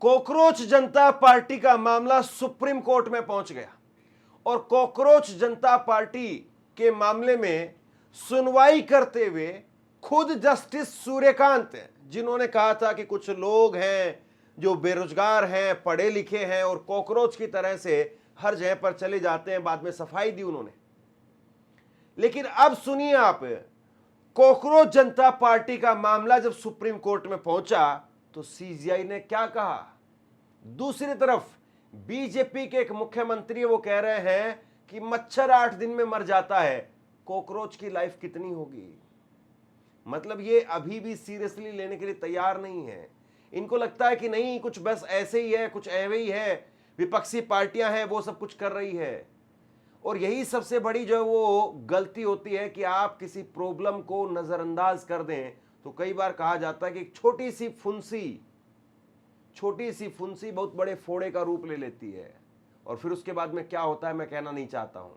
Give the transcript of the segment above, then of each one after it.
Cockroach जनता party का मामला supreme court में पहुंच गया और कॉकरोच जनता पार्टी के मामले में सुनवाई करते हुए खुद जस्टिस सूर्यकांत, जिन्होंने कहा था कि कुछ लोग हैं जो बेरोजगार हैं, पढ़े लिखे हैं और कॉकरोच की तरह से हर जगह पर चले जाते हैं, बाद में सफाई दी उन्होंने। लेकिन अब सुनिए आप, कॉकरोच जनता पार्टी का मामला जब सुप्रीम कोर्ट में पहुंचा तो सीजीआई ने क्या कहा। दूसरी तरफ बीजेपी के एक मुख्यमंत्री वो कह रहे हैं कि मच्छर 8 दिन में मर जाता है, कॉकरोच की लाइफ कितनी होगी। मतलब ये अभी भी सीरियसली लेने के लिए तैयार नहीं है। इनको लगता है कि नहीं, कुछ बस ऐसे ही है, कुछ ऐवे ही है, विपक्षी पार्टियां हैं वो सब कुछ कर रही है। और यही सबसे बड़ी जो है वो गलती होती है कि आप किसी प्रॉब्लम को नजरअंदाज कर दें। तो कई बार कहा जाता है कि एक छोटी सी फुंसी बहुत बड़े फोड़े का रूप ले लेती है और फिर उसके बाद में क्या होता है मैं कहना नहीं चाहता हूं।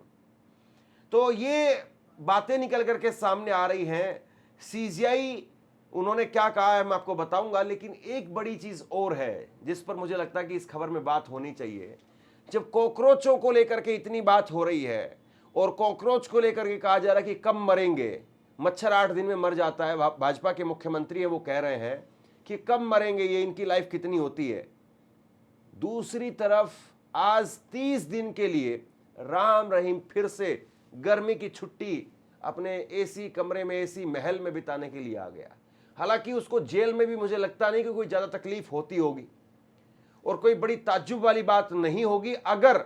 तो ये बातें निकल करके सामने आ रही हैं। सीजीआई उन्होंने क्या कहा है मैं आपको बताऊंगा, लेकिन एक बड़ी चीज और है जिस पर मुझे लगता है कि इस खबर में बात होनी चाहिए। जब कॉकरोचों को लेकर के इतनी बात हो रही है और कॉकरोच को लेकर के कहा जा रहा है कि कब मरेंगे, मच्छर 8 दिन में मर जाता है, भाजपा के मुख्यमंत्री है वो कह रहे हैं कि कब मरेंगे, ये इनकी लाइफ कितनी होती है। दूसरी तरफ आज 30 दिन के लिए राम रहीम फिर से गर्मी की छुट्टी अपने एसी कमरे में, एसी महल में बिताने के लिए आ गया। हालांकि उसको जेल में भी मुझे लगता नहीं कि कोई ज्यादा तकलीफ होती होगी और कोई बड़ी ताज्जुब वाली बात नहीं होगी। अगर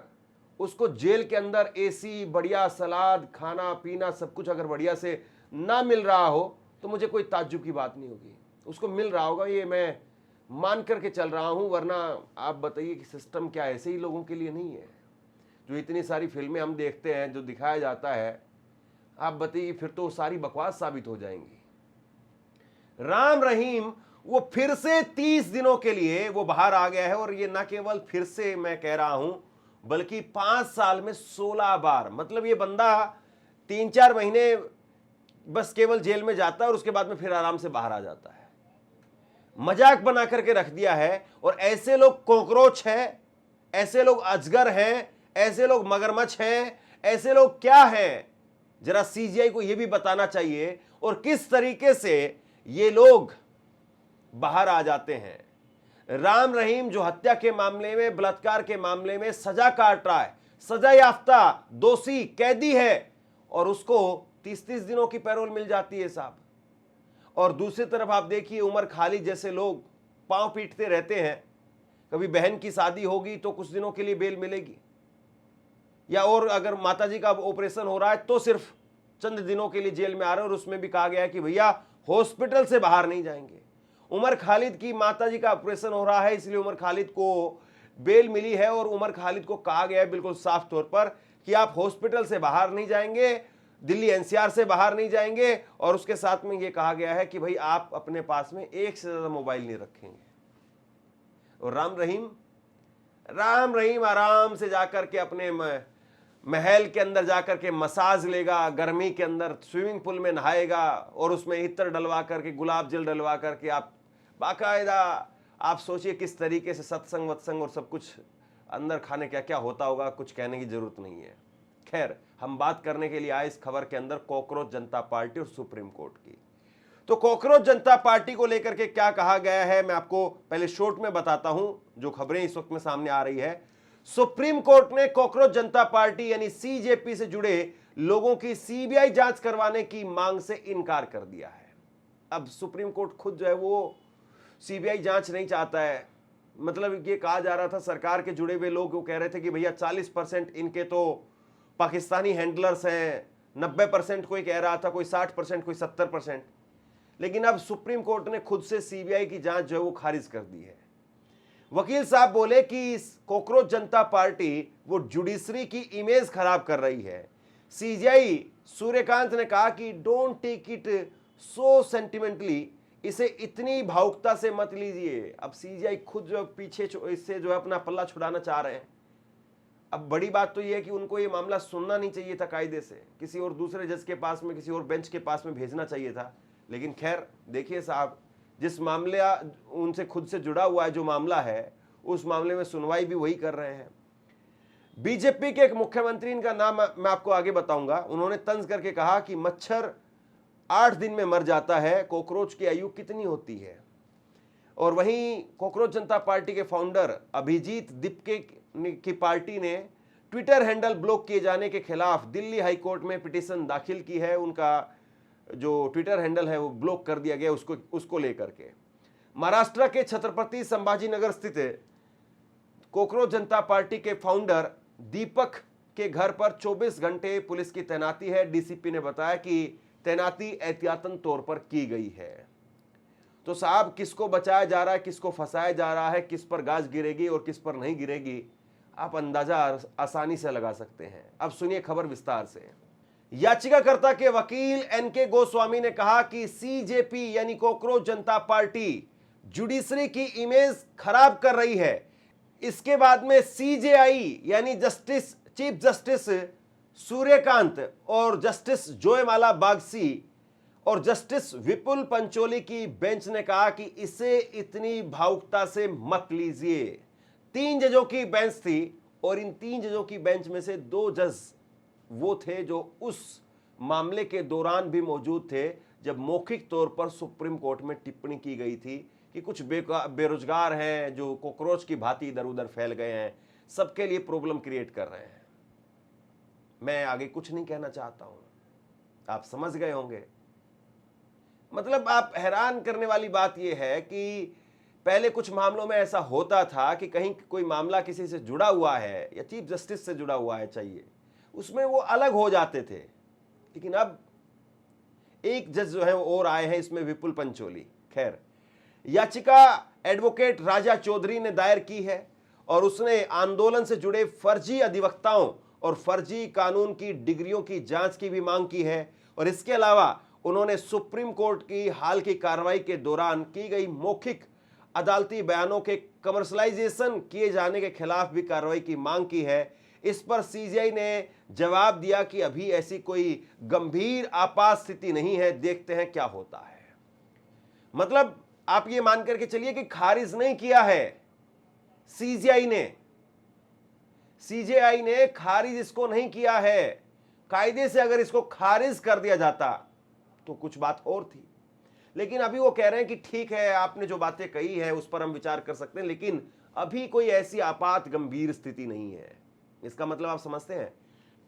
उसको जेल के अंदर एसी, बढ़िया सलाद, खाना पीना सब कुछ अगर बढ़िया से ना मिल रहा हो तो मुझे कोई ताज्जुब की बात नहीं होगी। उसको मिल रहा होगा, ये मैं मान करके चल रहा हूं। वरना आप बताइए कि सिस्टम क्या ऐसे ही लोगों के लिए नहीं है। जो इतनी सारी फिल्में हम देखते हैं, जो दिखाया जाता है, आप बताइए फिर तो सारी बकवास साबित हो जाएंगी। राम रहीम वो फिर से 30 दिनों के लिए वो बाहर आ गया है और ये ना केवल फिर से मैं कह रहा हूं बल्कि 5 साल में 16 बार। मतलब ये बंदा 3-4 महीने बस केवल जेल में जाता है और उसके बाद में फिर आराम से बाहर आ जाता है। मजाक बना करके रख दिया है। और ऐसे लोग कॉकरोच हैं, ऐसे लोग अजगर हैं, ऐसे लोग मगरमच्छ हैं, ऐसे लोग क्या हैं, जरा सीजीआई को यह भी बताना चाहिए। और किस तरीके से ये लोग बाहर आ जाते हैं। राम रहीम जो हत्या के मामले में, बलात्कार के मामले में सजा काट रहा है, सजा याफ्ता दोषी कैदी है और उसको 30-30 दिनों की पैरोल मिल जाती है साहब। और दूसरी तरफ आप देखिए उमर खालिद जैसे लोग पांव पीटते रहते हैं। कभी बहन की शादी होगी तो कुछ दिनों के लिए बेल मिलेगी, या और अगर माताजी का ऑपरेशन हो रहा है तो सिर्फ चंद दिनों के लिए जेल में आ रहे हैं। और उसमें भी कहा गया है कि भैया हॉस्पिटल से बाहर नहीं जाएंगे। उमर खालिद की माताजी का ऑपरेशन हो रहा है इसलिए उमर खालिद को बेल मिली है और उमर खालिद को कहा गया है बिल्कुल साफ तौर पर कि आप हॉस्पिटल से बाहर नहीं जाएंगे, दिल्ली एनसीआर से बाहर नहीं जाएंगे। और उसके साथ में यह कहा गया है कि भाई आप अपने पास में एक से ज्यादा मोबाइल नहीं रखेंगे। और राम रहीम आराम से जाकर के अपने महल के अंदर जाकर के मसाज लेगा, गर्मी के अंदर स्विमिंग पूल में नहाएगा और उसमें इत्र डलवा करके, गुलाब जल डलवा करके आप बाकायदा आप सोचिए किस तरीके से सत्संग वत्संग और सब कुछ अंदर खाने क्या क्या होता होगा, कुछ कहने की जरूरत नहीं है। खैर, हम बात करने के लिए आए इस खबर के अंदर कॉकरोच जनता पार्टी और सुप्रीम कोर्ट की। तो कॉकरोच जनता पार्टी को लेकर के क्या कहा गया है मैं आपको पहले शॉर्ट में बताता हूं जो खबरें इस वक्त में सामने आ रही है। सुप्रीम कोर्ट ने कॉकरोच जनता पार्टी यानी सीजेपी से जुड़े लोगों की सीबीआई जांच करवाने की मांग से इनकार कर दिया है। अब सुप्रीम कोर्ट खुद जो है वो सीबीआई जांच नहीं चाहता है। मतलब ये कहा जा रहा था सरकार के जुड़े हुए लोग वो कह रहे थे कि भैया 40% इनके तो पाकिस्तानी हैंडलर्स हैं, 90% कोई कह रहा था, कोई 60%, कोई 70%। लेकिन अब सुप्रीम कोर्ट ने खुद से सीबीआई की जांच जो है वो खारिज कर दी है। वकील साहब बोले कि कॉकरोच जनता पार्टी वो जुडिशरी की इमेज खराब कर रही है। सीजीआई सूर्यकांत ने कहा कि don't take it so sentimentally, इसे इतनी भावुकता से मत लीजिए। अब सीजीआई खुद जो पीछे इससे जो है अपना पल्ला छुड़ाना चाह रहे हैं। अब बड़ी बात तो यह है कि उनको ये मामला सुनना नहीं चाहिए था, कायदे से किसी और दूसरे जज के पास में, किसी और बेंच के पास में भेजना चाहिए था। लेकिन खैर देखिए साहब, जिस मामले उनसे खुद से जुड़ा हुआ है जो मामला है उस मामले में सुनवाई भी वही कर रहे हैं। बीजेपी के एक मुख्यमंत्री, इनका नाम मैं आपको आगे बताऊंगा, उन्होंने तंज करके कहा कि मच्छर 8 दिन में मर जाता है, कॉकरोच की आयु कितनी होती है। और वहीं कॉकरोच जनता पार्टी के फाउंडर अभिजीत दीपके की पार्टी ने ट्विटर हैंडल ब्लॉक किए जाने के खिलाफ दिल्ली हाई कोर्ट में पिटीशन दाखिल की है। उनका जो ट्विटर हैंडल है वो ब्लॉक कर दिया गया उसको लेकर के। महाराष्ट्र के छत्रपति संभाजीनगर स्थित कॉकरोच जनता पार्टी के फाउंडर दीपक के घर पर 24 घंटे पुलिस की तैनाती है। डीसीपी ने बताया कि तैनाती एहतियातन तौर पर की गई है। तो साहब, किसको बचाया जा रहा है, किसको फंसाया जा रहा है, किस पर गाज गिरेगी और किस पर नहीं गिरेगी, आप अंदाजा आसानी से लगा सकते हैं। अब सुनिए खबर विस्तार से। याचिकाकर्ता के वकील एनके गोस्वामी ने कहा कि सीजेपी यानी कॉकरोच जनता पार्टी जुडिशरी की इमेज खराब कर रही है। इसके बाद में सीजेआई यानी चीफ जस्टिस सूर्यकांत और जस्टिस जोयमाला बागसी और जस्टिस विपुल पंचोली की बेंच ने कहा कि इसे इतनी भावुकता से मत लीजिए। 3 जजों की बेंच थी और इन 3 जजों की बेंच में से 2 जज वो थे जो उस मामले के दौरान भी मौजूद थे जब मौखिक तौर पर सुप्रीम कोर्ट में टिप्पणी की गई थी कि कुछ बेरोजगार हैं जो कॉकरोच की भांति इधर उधर फैल गए हैं, सबके लिए प्रॉब्लम क्रिएट कर रहे हैं। मैं आगे कुछ नहीं कहना चाहता हूं, आप समझ गए होंगे। मतलब आप हैरान करने वाली बात यह है कि पहले कुछ मामलों में ऐसा होता था कि कहीं कोई मामला किसी से जुड़ा हुआ है या चीफ जस्टिस से जुड़ा हुआ है चाहिए, उसमें वो अलग हो जाते थे। लेकिन अब एक जज जो है वो और आए हैं, इसमें विपुल पंचोली। खैर, याचिका एडवोकेट राजा चौधरी ने दायर की है और उसने आंदोलन से जुड़े फर्जी अधिवक्ताओं और फर्जी कानून की डिग्रियों की जांच की भी मांग की है। और इसके अलावा उन्होंने सुप्रीम कोर्ट की हाल की कार्रवाई के दौरान की गई मौखिक अदालती बयानों के कमर्शलाइजेशन किए जाने के खिलाफ भी कार्रवाई की मांग की है। इस पर सीजीआई ने जवाब दिया कि अभी ऐसी कोई गंभीर आपात स्थिति नहीं है, देखते हैं क्या होता है। मतलब आप ये मान करके चलिए कि खारिज नहीं किया है सीजीआई ने खारिज इसको नहीं किया है। कायदे से अगर इसको खारिज कर दिया जाता तो कुछ बात और थी, लेकिन अभी वो कह रहे हैं कि ठीक है, आपने जो बातें कही है उस पर हम विचार कर सकते हैं, लेकिन अभी कोई ऐसी आपात गंभीर स्थिति नहीं है। इसका मतलब आप समझते हैं,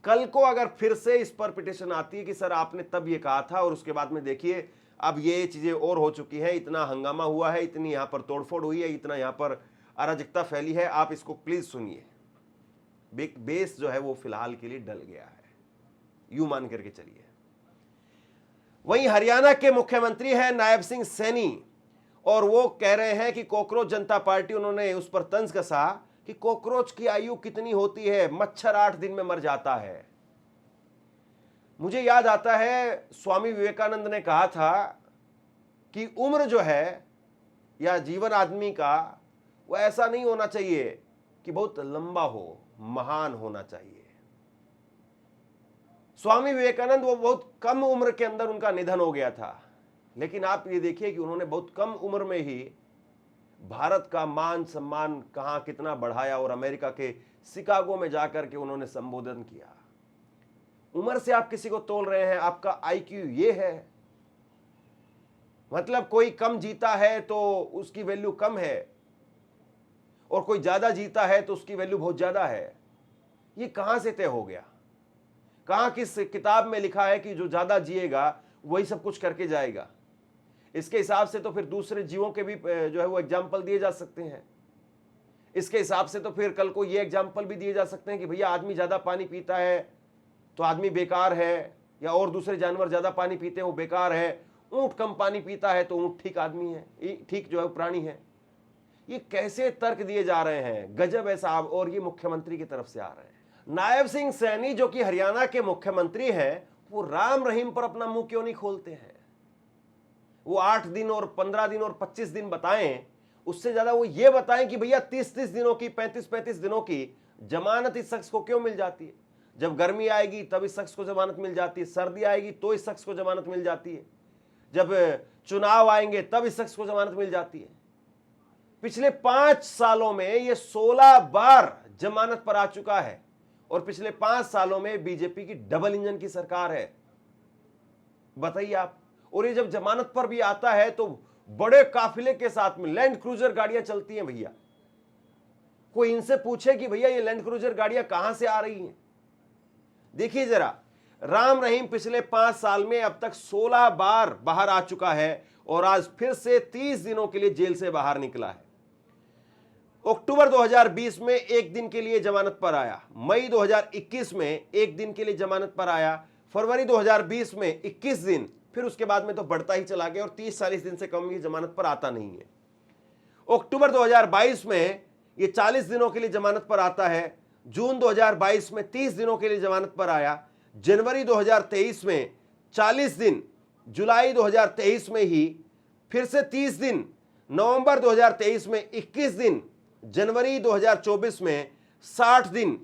कल को अगर फिर से इस पर पिटीशन आती है कि सर आपने तब ये कहा था और उसके बाद में देखिए अब ये चीजें और हो चुकी हैं, इतना हंगामा हुआ है, इतनी यहां पर तोड़फोड़ हुई है, इतना यहां पर अराजकता फैली है, आप इसको प्लीज सुनिए। बेस जो है वो फिलहाल के लिए डल गया है, यूं मान करके चलिए। वहीं हरियाणा के मुख्यमंत्री हैं नायब सिंह सैनी और वो कह रहे हैं कि कॉकरोच जनता पार्टी, उन्होंने उस पर तंज कसा कि कॉकरोच की आयु कितनी होती है, मच्छर 8 दिन में मर जाता है। मुझे याद आता है स्वामी विवेकानंद ने कहा था कि उम्र जो है या जीवन आदमी का वो ऐसा नहीं होना चाहिए कि बहुत लंबा हो, महान होना चाहिए। स्वामी विवेकानंद वो बहुत कम उम्र के अंदर उनका निधन हो गया था, लेकिन आप ये देखिए कि उन्होंने बहुत कम उम्र में ही भारत का मान सम्मान कहां कितना बढ़ाया और अमेरिका के शिकागो में जाकर के उन्होंने संबोधन किया। उम्र से आप किसी को तोल रहे हैं, आपका आईक्यू ये है, मतलब कोई कम जीता है तो उसकी वैल्यू कम है और कोई ज्यादा जीता है तो उसकी वैल्यू बहुत ज्यादा है। ये कहां से तय हो गया? कहां किस किताब में लिखा है कि जो ज्यादा जिएगा वही सब कुछ करके जाएगा? इसके हिसाब से तो फिर दूसरे जीवों के भी जो है वो एग्जाम्पल दिए जा सकते हैं। इसके हिसाब से तो फिर कल को ये एग्जाम्पल भी दिए जा सकते हैं कि भैया आदमी ज्यादा पानी पीता है तो आदमी बेकार है, या और दूसरे जानवर ज्यादा पानी पीते हैं वो बेकार है, ऊंट कम पानी पीता है तो ऊंट ठीक आदमी है, ठीक जो है प्राणी है। ये कैसे तर्क दिए जा रहे हैं, गजब है साहब। और ये मुख्यमंत्री की तरफ से आ रहे हैं। नायब सिंह सैनी जो कि हरियाणा के मुख्यमंत्री हैं, वो राम रहीम पर अपना मुंह क्यों नहीं खोलते हैं? वो 8 दिन और 15 दिन और 25 दिन बताएं, उससे ज्यादा वो ये बताएं कि भैया 30-30 दिनों की, 35-35 दिनों की जमानत इस शख्स को क्यों मिल जाती है। जब गर्मी आएगी तब इस शख्स को जमानत मिल जाती है, सर्दी आएगी तो इस शख्स को जमानत मिल जाती है, जब चुनाव आएंगे तब इस शख्स को जमानत मिल जाती है। पिछले 5 सालों में ये 16 बार जमानत पर आ चुका है और पिछले 5 सालों में बीजेपी की डबल इंजन की सरकार है। बताइए आप। और ये जब जमानत पर भी आता है तो बड़े काफिले के साथ में लैंड क्रूजर गाड़ियां चलती हैं भैया। कोई इनसे पूछे कि भैया ये लैंड क्रूजर गाड़ियां कहां से आ रही हैं? देखिए जरा, राम रहीम पिछले 5 साल में अब तक 16 बार बाहर आ चुका है और आज फिर से 30 दिनों के लिए जेल से बाहर निकला है। अक्टूबर 2020 में 1 दिन के लिए जमानत पर आया, मई 2021 में 1 दिन के लिए जमानत पर आया, फरवरी 2020 में 21 दिन, फिर उसके बाद में तो बढ़ता ही चला गया और 30-40 दिन से कम की जमानत पर आता नहीं है। अक्टूबर 2022 में ये 40 दिनों के लिए जमानत पर आता है, जून 2022 में 30 दिनों के लिए जमानत पर आया, जनवरी 2023 में 40 दिन, जुलाई 2023 में ही फिर से 30 दिन, नवंबर 2023 में 21 दिन, जनवरी 2024 में 60 दिन,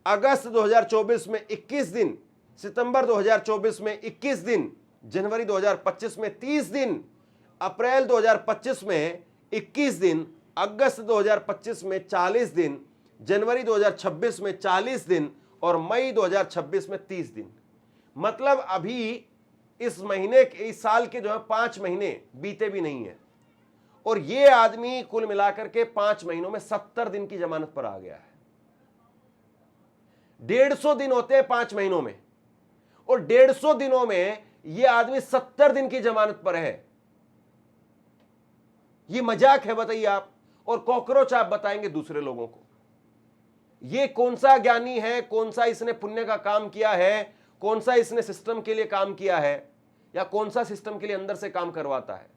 अगस्त 2024 में 21 दिन, सितंबर 2024 में 21 दिन, जनवरी 2025 में 30 दिन, अप्रैल 2025 में 21 दिन, अगस्त 2025 में 40 दिन, जनवरी 2026 में 40 दिन और मई 2026 में 30 दिन। मतलब अभी इस महीने इस साल के जो है 5 महीने बीते भी नहीं है और ये आदमी कुल मिलाकर के 5 महीनों में 70 दिन की जमानत पर आ गया है। 150 दिन होते हैं 5 महीनों में और 150 दिनों में ये आदमी 70 दिन की जमानत पर है। ये मजाक है बताइए आप? और कॉकरोच आप बताएंगे दूसरे लोगों को। ये कौन सा ज्ञानी है, कौन सा इसने पुण्य का काम किया है, कौन सा इसने सिस्टम के लिए काम किया है या कौन सा सिस्टम के लिए अंदर से काम करवाता है?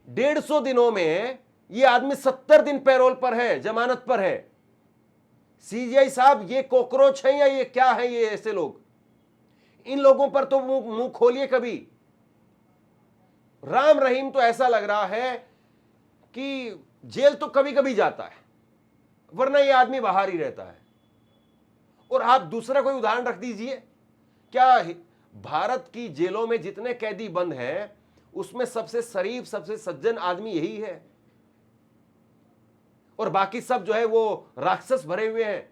150 दिनों में ये आदमी 70 दिन पैरोल पर है, जमानत पर है। सीजीआई साहब, ये कॉकरोच है या ये क्या है? ये ऐसे लोग, इन लोगों पर तो मुंह खोलिए कभी। राम रहीम तो ऐसा लग रहा है कि जेल तो कभी कभी जाता है, वरना ये आदमी बाहर ही रहता है। और आप दूसरा कोई उदाहरण रख दीजिए, क्या भारत की जेलों में जितने कैदी बंद हैं उसमें सबसे शरीफ, सबसे सज्जन आदमी यही है और बाकी सब जो है वो राक्षस भरे हुए हैं?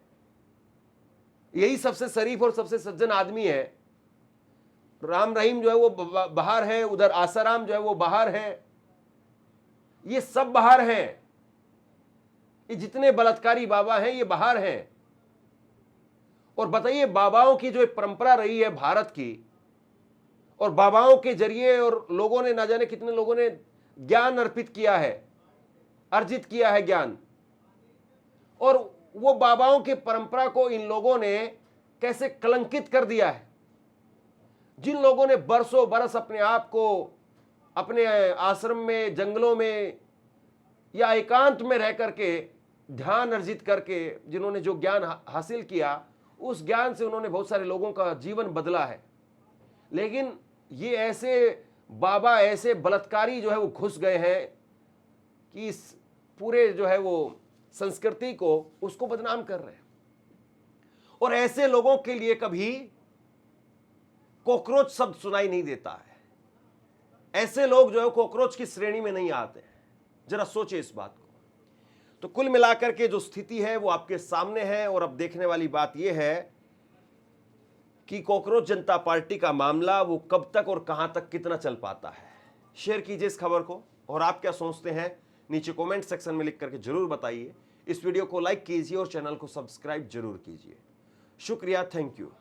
यही सबसे शरीफ और सबसे सज्जन आदमी है। राम रहीम जो है वो बाहर है, उधर आसाराम जो है वो बाहर है, ये सब बाहर हैं। ये जितने बलात्कारी बाबा हैं ये बाहर हैं। और बताइए, बाबाओं की जो परंपरा रही है भारत की, और बाबाओं के जरिए और लोगों ने, ना जाने कितने लोगों ने ज्ञान अर्पित किया है, अर्जित किया है ज्ञान, और वो बाबाओं की परंपरा को इन लोगों ने कैसे कलंकित कर दिया है। जिन लोगों ने बरसों बरस अपने आप को अपने आश्रम में, जंगलों में या एकांत में रह करके ध्यान अर्जित करके जिन्होंने जो ज्ञान हासिल किया, उस ज्ञान से उन्होंने बहुत सारे लोगों का जीवन बदला है। लेकिन ये ऐसे बाबा, ऐसे बलात्कारी जो है वो घुस गए हैं कि इस पूरे जो है वो संस्कृति को, उसको बदनाम कर रहे हैं। और ऐसे लोगों के लिए कभी कॉकरोच शब्द सुनाई नहीं देता है। ऐसे लोग जो है कॉकरोच की श्रेणी में नहीं आते हैं। जरा सोचिए इस बात को। तो कुल मिलाकर के जो स्थिति है वो आपके सामने है और अब देखने वाली बात यह है कि कॉकरोच जनता पार्टी का मामला वो कब तक और कहां तक कितना चल पाता है। शेयर कीजिए इस खबर को और आप क्या सोचते हैं नीचे कमेंट सेक्शन में लिख करके जरूर बताइए। इस वीडियो को लाइक कीजिए और चैनल को सब्सक्राइब जरूर कीजिए। शुक्रिया, थैंक यू।